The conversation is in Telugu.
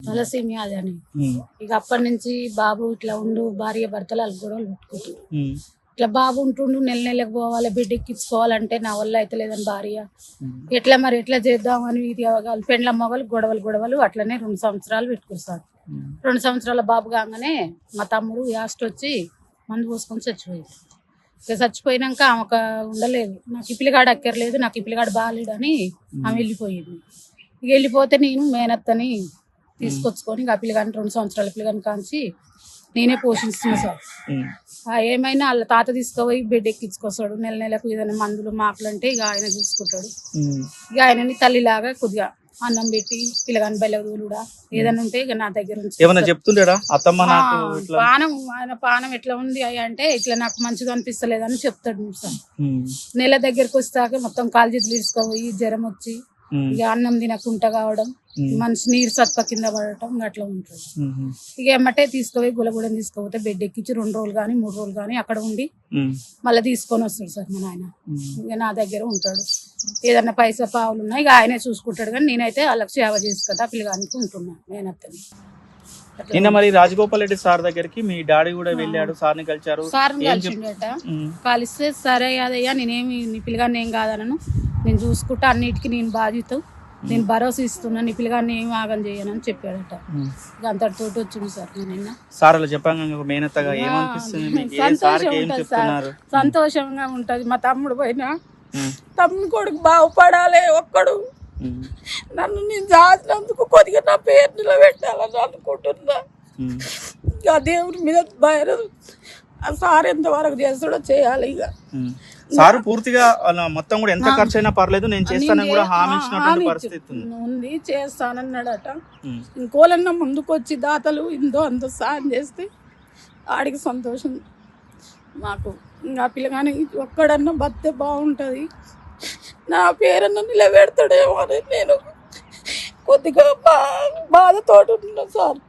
తలసీమియా అది అని. ఇక అప్పటి నుంచి బాబు ఇట్లా ఉండు, భార్య భర్తలు వాళ్ళ గొడవలు పెట్టుకుంటారు. ఇట్లా బాబు ఉంటుండు, నెల నెలకు పోవాలి, బిడ్డ ఎక్కించుకోవాలంటే నా వల్ల అయితే లేదని భార్య ఎట్లా మరి ఎట్లా చేద్దామని ఇది పెండ్ల మొగలు గొడవలు అట్లనే 2 సంవత్సరాలు పెట్టుకొస్తారు. 2 సంవత్సరాల బాబు కాగానే మా తమ్ముడు యాస్ట్ వచ్చి మందు పోసుకొని చచ్చిపోయింది. ఇక చచ్చిపోయినాక ఆమెకు ఉండలేదు, నాకు ఈ పిల్లగాడు అక్కర్లేదు, నాకు ఈ పిల్లగాడు బాగాలేడు అని ఆమె వెళ్ళిపోయింది. ఇక వెళ్ళిపోతే నేను మేనత్తని తీసుకొచ్చుకొని ఆ పిల్లగాని 2 సంవత్సరాల పిల్లగాని కాంచి నేనే పోషిస్తున్నా సార్. ఏమైనా వాళ్ళ తాత తీసుకుపోయి బెడ్ ఎక్కించుకొస్తాడు, నెల నెలకు ఏదైనా మందులు మాకులు అంటే ఇక ఆయన చూసుకుంటాడు. ఇక ఆయనని తల్లిలాగా కొద్దిగా అన్నం పెట్టి పిల్లగాని బెల్లూడా ఏదైనా ఉంటే ఇక నా దగ్గర ఆయన పానం ఎట్లా ఉంది అయ్యా అంటే ఇట్లా నాకు మంచిగా అనిపిస్తలేదని చెప్తాడు సార్. నెల దగ్గరకు వస్తాక మొత్తం కాలు చేతులు తీసుకోపోయి జ్వరం వచ్చి ఇక అన్నం తినకుంటా కావడం, మనిషి నీరు సత్వ కింద పడటం అట్లా ఉంటుంది. ఇక ఎమ్మటే తీసుకుపోయి గులగూడెం తీసుకుపోతే బెడ్ ఎక్కించి 2 రోజులు కానీ 3 రోజులు కానీ అక్కడ ఉండి మళ్ళీ తీసుకొని వస్తాడు సార్ మా నాయన. ఇక నా దగ్గర ఉంటాడు, ఏదన్నా పైసా పావులు ఉన్నాయి ఇక ఆయనే చూసుకుంటాడు. కానీ నేనైతే వాళ్ళకి సేవ చేసుకుంటా పిల్లగానికి ఉంటున్నాను నేనత్తని. నిన్న మరి రాజగోపాల్ రెడ్డి సార్ దగ్గరికి మీ డాడీ కూడా వెళ్ళాడు, సార్ని కలిశారు. సార్ని కలిసిండట, కలిస్తే సరే అదయ్యా నేనేమి నీ పిల్లగాన్ని ఏం కాదనను, నేను చూసుకుంటా అన్నిటికీ నేను బాధ్యత, నేను భరోసా ఇస్తున్నాను, నీ పిల్లగాన్ని ఏం ఆగం చేయనని చెప్పాడట. అంతటితో వచ్చింది సార్. నిన్న సార్ అలా చెప్పాను మేనత్తగా ఏమనిపిస్తుంది? సంతోషంగా ఉంటది. మా తమ్ముడు పోయినా తమ్ముడు కొడుకు బాగుపడాలి, ఒక్కడు నన్ను నేను దాచినందుకు కొద్దిగా నా పేరు నిలబెట్టాలని అనుకుంటున్నా. ఇక దేవుడి మీద భయం, సార్ ఎంతవరకు చేస్తాడో చేయాలి. ఇక సార్ పూర్తిగా మొత్తం కూడా ఎంత ఖర్చు అయినా పర్లేదు నేను చేస్తానని కూడా హామీ ఇచ్చినటువంటి పరిస్థితి ఉంది. చేస్తానన్నాడట. ఇంకోలన్నా ముందుకు వచ్చి దాతలు ఇందో అంత సాయం చేస్తే ఆడికి సంతోషం మాకు. ఇంకా పిల్లగాని ఒక్కడన్నా బతే బాగుంటుంది, నా పేరన్నా నిలబెడతాడేమో అని నేను కొద్దిగా బాధతోటి ఉన్నా సార్.